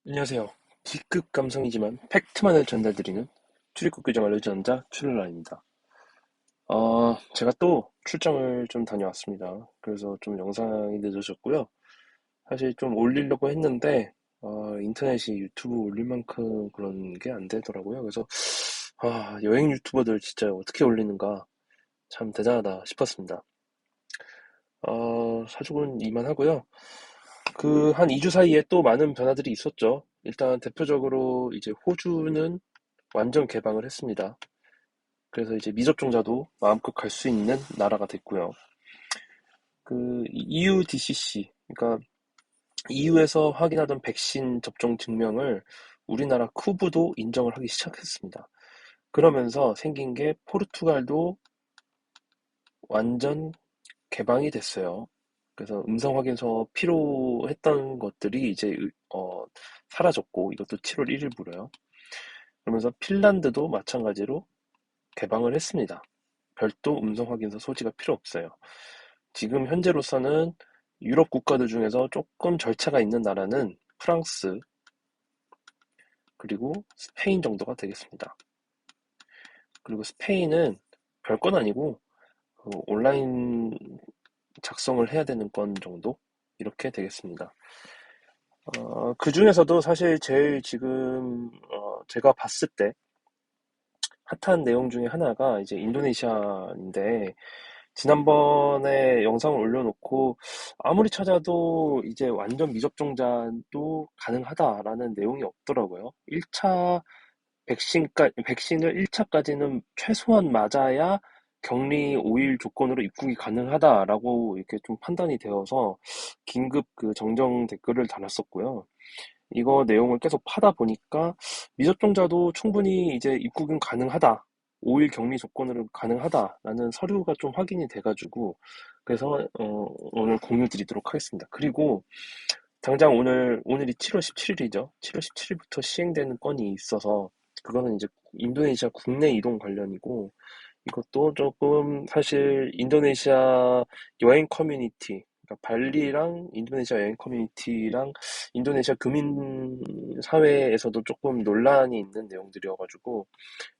안녕하세요. B급 감성이지만 팩트만을 전달드리는 출입국 규정 알려주는 자 출연아입니다. 제가 또 출장을 좀 다녀왔습니다. 그래서 좀 영상이 늦어졌고요. 사실 좀 올리려고 했는데 인터넷이 유튜브 올릴 만큼 그런 게 안 되더라고요. 그래서 여행 유튜버들 진짜 어떻게 올리는가 참 대단하다 싶었습니다. 사족은 이만하고요. 그 한 2주 사이에 또 많은 변화들이 있었죠. 일단 대표적으로 이제 호주는 완전 개방을 했습니다. 그래서 이제 미접종자도 마음껏 갈 수 있는 나라가 됐고요. 그 EUDCC, 그러니까 EU에서 확인하던 백신 접종 증명을 우리나라 쿠브도 인정을 하기 시작했습니다. 그러면서 생긴 게 포르투갈도 완전 개방이 됐어요. 그래서 음성 확인서 필요했던 것들이 이제 사라졌고 이것도 7월 1일부로요. 그러면서 핀란드도 마찬가지로 개방을 했습니다. 별도 음성 확인서 소지가 필요 없어요. 지금 현재로서는 유럽 국가들 중에서 조금 절차가 있는 나라는 프랑스 그리고 스페인 정도가 되겠습니다. 그리고 스페인은 별건 아니고 그 온라인 작성을 해야 되는 건 정도 이렇게 되겠습니다. 그 중에서도 사실 제일 지금 제가 봤을 때 핫한 내용 중에 하나가 이제 인도네시아인데 지난번에 영상을 올려놓고 아무리 찾아도 이제 완전 미접종자도 가능하다라는 내용이 없더라고요. 1차 백신을 1차까지는 최소한 맞아야 격리 5일 조건으로 입국이 가능하다라고 이렇게 좀 판단이 되어서 긴급 그 정정 댓글을 달았었고요. 이거 내용을 계속 파다 보니까 미접종자도 충분히 이제 입국은 가능하다. 5일 격리 조건으로 가능하다라는 서류가 좀 확인이 돼가지고 그래서 오늘 공유 드리도록 하겠습니다. 그리고 당장 오늘이 7월 17일이죠. 7월 17일부터 시행되는 건이 있어서 그거는 이제 인도네시아 국내 이동 관련이고 이것도 조금 사실 인도네시아 여행 커뮤니티, 그러니까 발리랑 인도네시아 여행 커뮤니티랑 인도네시아 교민 사회에서도 조금 논란이 있는 내용들이어가지고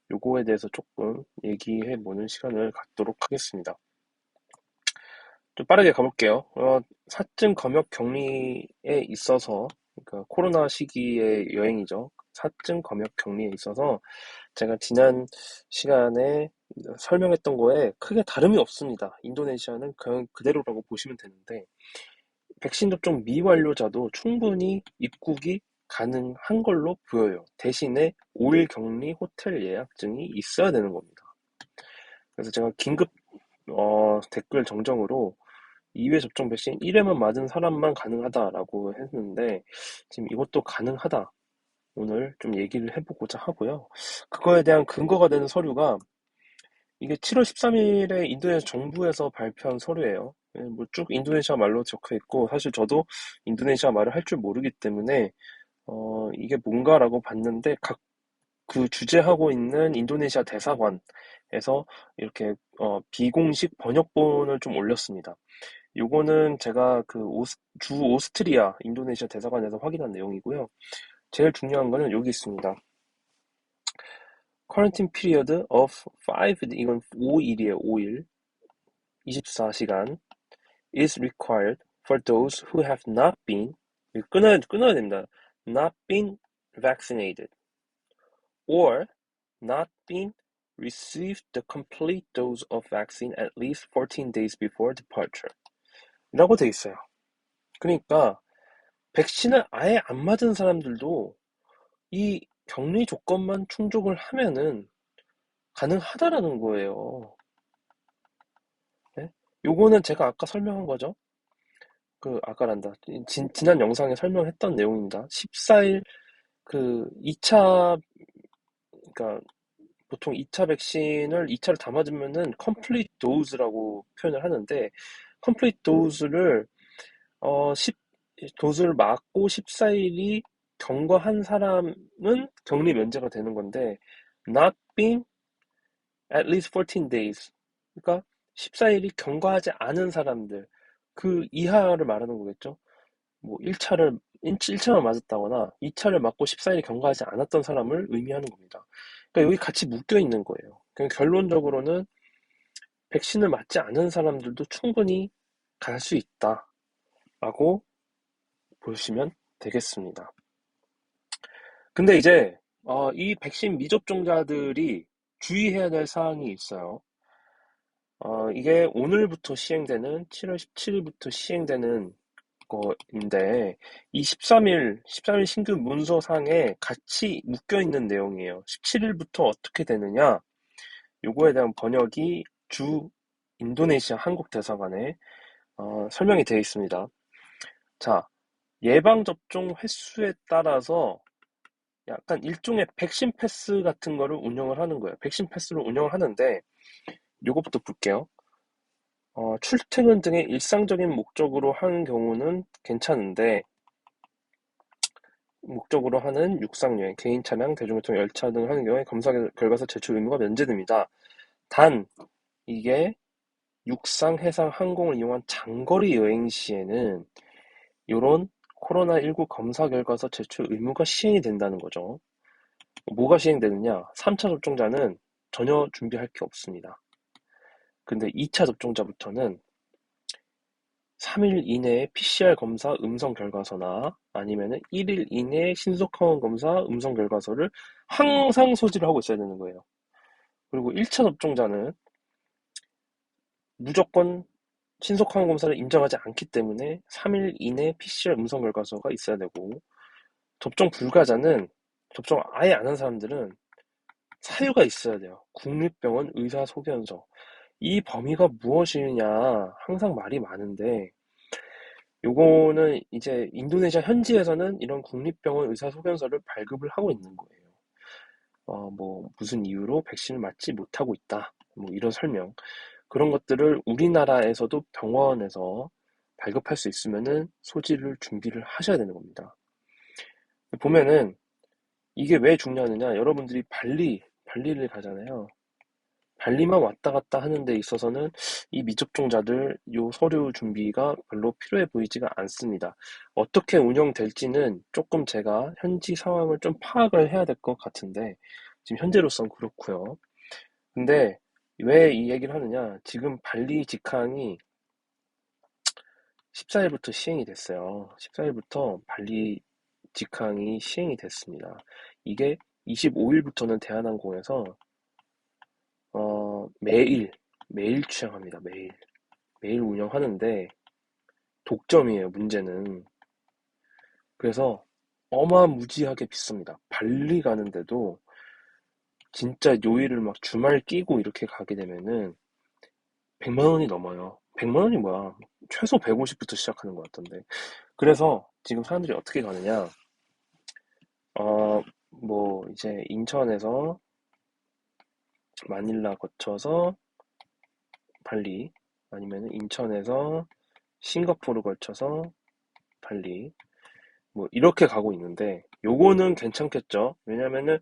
요거에 대해서 조금 얘기해보는 시간을 갖도록 하겠습니다. 좀 빠르게 가볼게요. 사증 검역 격리에 있어서, 그러니까 코로나 시기의 여행이죠. 사증 검역 격리에 있어서 제가 지난 시간에 설명했던 거에 크게 다름이 없습니다. 인도네시아는 그냥 그대로라고 보시면 되는데, 백신 접종 미완료자도 충분히 입국이 가능한 걸로 보여요. 대신에 5일 격리 호텔 예약증이 있어야 되는 겁니다. 그래서 제가 긴급 댓글 정정으로 2회 접종 백신 1회만 맞은 사람만 가능하다라고 했는데 지금 이것도 가능하다. 오늘 좀 얘기를 해보고자 하고요. 그거에 대한 근거가 되는 서류가 이게 7월 13일에 인도네시아 정부에서 발표한 서류예요. 뭐쭉 인도네시아 말로 적혀 있고 사실 저도 인도네시아 말을 할 줄 모르기 때문에 이게 뭔가라고 봤는데 각 그 주재하고 있는 인도네시아 대사관에서 이렇게 비공식 번역본을 좀 올렸습니다. 요거는 제가 그 주 오스트리아 인도네시아 대사관에서 확인한 내용이고요. 제일 중요한 거는 여기 있습니다. Quarantine period of 5, 이건 5일이에요. 5일. 24시간 is required for those who have not been 끊어야 됩니다. not been vaccinated or not been received the complete dose of vaccine at least 14 days before departure 라고 돼 있어요. 그러니까 백신을 아예 안 맞은 사람들도 이 격리 조건만 충족을 하면은 가능하다라는 거예요. 네? 요거는 제가 아까 설명한 거죠. 그 아까란다. 지난 영상에 설명했던 내용입니다. 14일 그 2차 그러니까 보통 2차 백신을 2차를 다 맞으면은 complete dose라고 표현을 하는데 complete dose를 10 도수를 맞고 14일이 경과한 사람은 격리 면제가 되는 건데 not been at least 14 days 그러니까 14일이 경과하지 않은 사람들 그 이하를 말하는 거겠죠. 뭐 1차를 1차만 맞았다거나 2차를 맞고 14일 경과하지 않았던 사람을 의미하는 겁니다. 그러니까 여기 같이 묶여 있는 거예요. 그냥 결론적으로는 백신을 맞지 않은 사람들도 충분히 갈 수 있다라고 보시면 되겠습니다. 근데 이제 이 백신 미접종자들이 주의해야 될 사항이 있어요. 이게 오늘부터 시행되는 7월 17일부터 시행되는 거인데 이 13일 신규 문서상에 같이 묶여 있는 내용이에요. 17일부터 어떻게 되느냐? 요거에 대한 번역이 주 인도네시아 한국 대사관에 설명이 되어 있습니다. 자, 예방접종 횟수에 따라서 약간 일종의 백신 패스 같은 거를 운영을 하는 거예요. 백신 패스를 운영을 하는데 요거부터 볼게요. 출퇴근 등의 일상적인 목적으로 하는 경우는 괜찮은데 목적으로 하는 육상여행, 개인 차량, 대중교통, 열차 등 하는 경우에 검사 결과서 제출 의무가 면제됩니다. 단 이게 육상, 해상, 항공을 이용한 장거리 여행 시에는 이런 코로나19 검사 결과서 제출 의무가 시행이 된다는 거죠. 뭐가 시행되느냐? 3차 접종자는 전혀 준비할 게 없습니다. 근데 2차 접종자부터는 3일 이내에 PCR 검사 음성 결과서나 아니면은 1일 이내에 신속항원 검사 음성 결과서를 항상 소지를 하고 있어야 되는 거예요. 그리고 1차 접종자는 무조건 신속항원 검사를 인정하지 않기 때문에 3일 이내 PCR 음성 결과서가 있어야 되고 접종 불가자는 접종 아예 안 한 사람들은 사유가 있어야 돼요. 국립병원 의사소견서. 이 범위가 무엇이냐 항상 말이 많은데 요거는 이제 인도네시아 현지에서는 이런 국립병원 의사소견서를 발급을 하고 있는 거예요. 뭐 무슨 이유로 백신을 맞지 못하고 있다. 뭐 이런 설명. 그런 것들을 우리나라에서도 병원에서 발급할 수 있으면은 소지를 준비를 하셔야 되는 겁니다. 보면은 이게 왜 중요하느냐? 여러분들이 발리를 가잖아요. 발리만 왔다 갔다 하는 데 있어서는 이 미접종자들 요 서류 준비가 별로 필요해 보이지가 않습니다. 어떻게 운영될지는 조금 제가 현지 상황을 좀 파악을 해야 될 것 같은데 지금 현재로선 그렇고요. 근데 왜 이 얘기를 하느냐? 지금 발리 직항이 14일부터 시행이 됐어요. 14일부터 발리 직항이 시행이 됐습니다. 이게 25일부터는 대한항공에서 매일 취항합니다. 매일 운영하는데 독점이에요. 문제는. 그래서 어마무지하게 비쌉니다. 발리 가는데도 진짜 요일을 막 주말 끼고 이렇게 가게 되면은 100만 원이 넘어요. 100만 원이 뭐야? 최소 150부터 시작하는 것 같던데. 그래서 지금 사람들이 어떻게 가느냐? 뭐 이제 인천에서 마닐라 거쳐서 발리 아니면 인천에서 싱가포르 걸쳐서 발리 뭐 이렇게 가고 있는데 요거는 괜찮겠죠. 왜냐면은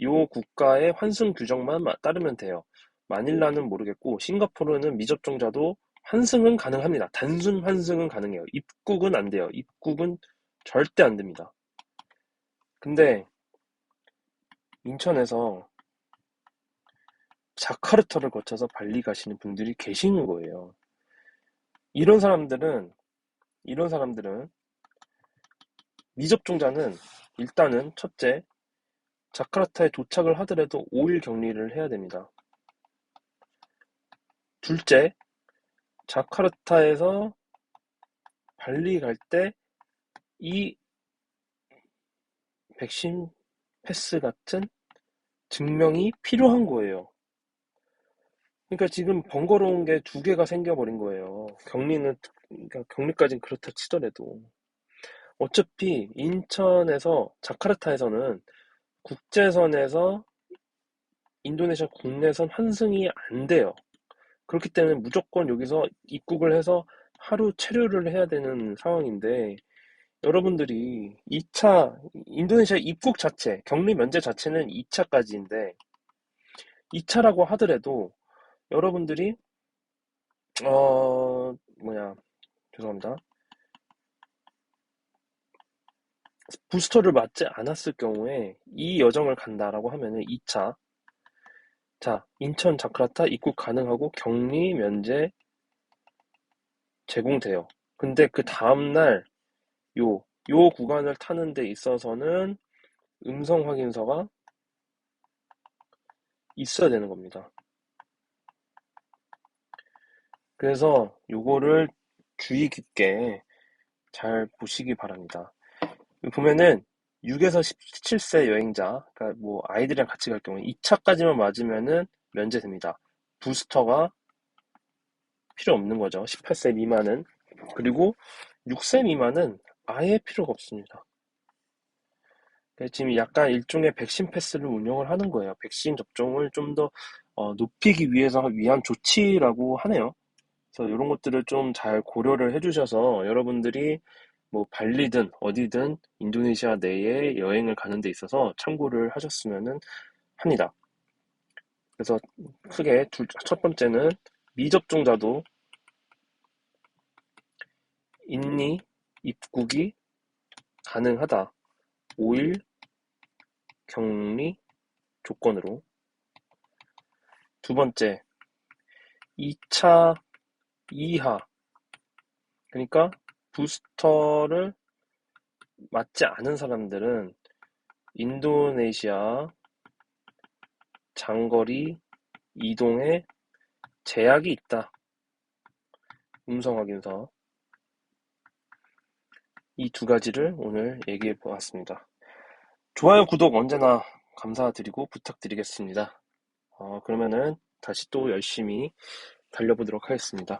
요 국가의 환승 규정만 따르면 돼요. 마닐라는 모르겠고 싱가포르는 미접종자도 환승은 가능합니다. 단순 환승은 가능해요. 입국은 안 돼요. 입국은 절대 안 됩니다. 근데 인천에서 자카르타를 거쳐서 발리 가시는 분들이 계시는 거예요. 이런 사람들은 이런 사람들은 미접종자는 일단은 첫째 자카르타에 도착을 하더라도 5일 격리를 해야 됩니다. 둘째, 자카르타에서 발리 갈 때 이 백신 패스 같은 증명이 필요한 거예요. 그러니까 지금 번거로운 게 두 개가 생겨버린 거예요. 그러니까 격리까지는 그렇다 치더라도. 어차피 인천에서, 자카르타에서는 국제선에서 인도네시아 국내선 환승이 안 돼요. 그렇기 때문에 무조건 여기서 입국을 해서 하루 체류를 해야 되는 상황인데, 여러분들이 2차, 인도네시아 입국 자체, 격리 면제 자체는 2차까지인데, 2차라고 하더라도 여러분들이, 어, 뭐냐, 죄송합니다. 부스터를 맞지 않았을 경우에 이 여정을 간다라고 하면은 2차, 자, 인천 자카르타 입국 가능하고 격리 면제 제공돼요. 근데 그 다음날 요 구간을 타는 데 있어서는 음성 확인서가 있어야 되는 겁니다. 그래서 요거를 주의 깊게 잘 보시기 바랍니다. 보면은 6에서 17세 여행자, 그러니까 뭐 아이들이랑 같이 갈 경우에 2차까지만 맞으면은 면제됩니다. 부스터가 필요 없는 거죠. 18세 미만은. 그리고 6세 미만은 아예 필요가 없습니다. 지금 약간 일종의 백신 패스를 운영을 하는 거예요. 백신 접종을 좀 더 높이기 위해서 위한 조치라고 하네요. 그래서 이런 것들을 좀 잘 고려를 해주셔서 여러분들이 뭐 발리든 어디든 인도네시아 내에 여행을 가는 데 있어서 참고를 하셨으면 합니다. 그래서 크게 첫 번째는 미접종자도 인리 입국이 가능하다. 5일 격리 조건으로. 두 번째, 2차 이하, 그러니까 부스터를 맞지 않은 사람들은 인도네시아 장거리 이동에 제약이 있다. 음성 확인서. 이 두 가지를 오늘 얘기해 보았습니다. 좋아요, 구독 언제나 감사드리고 부탁드리겠습니다. 그러면은 다시 또 열심히 달려보도록 하겠습니다.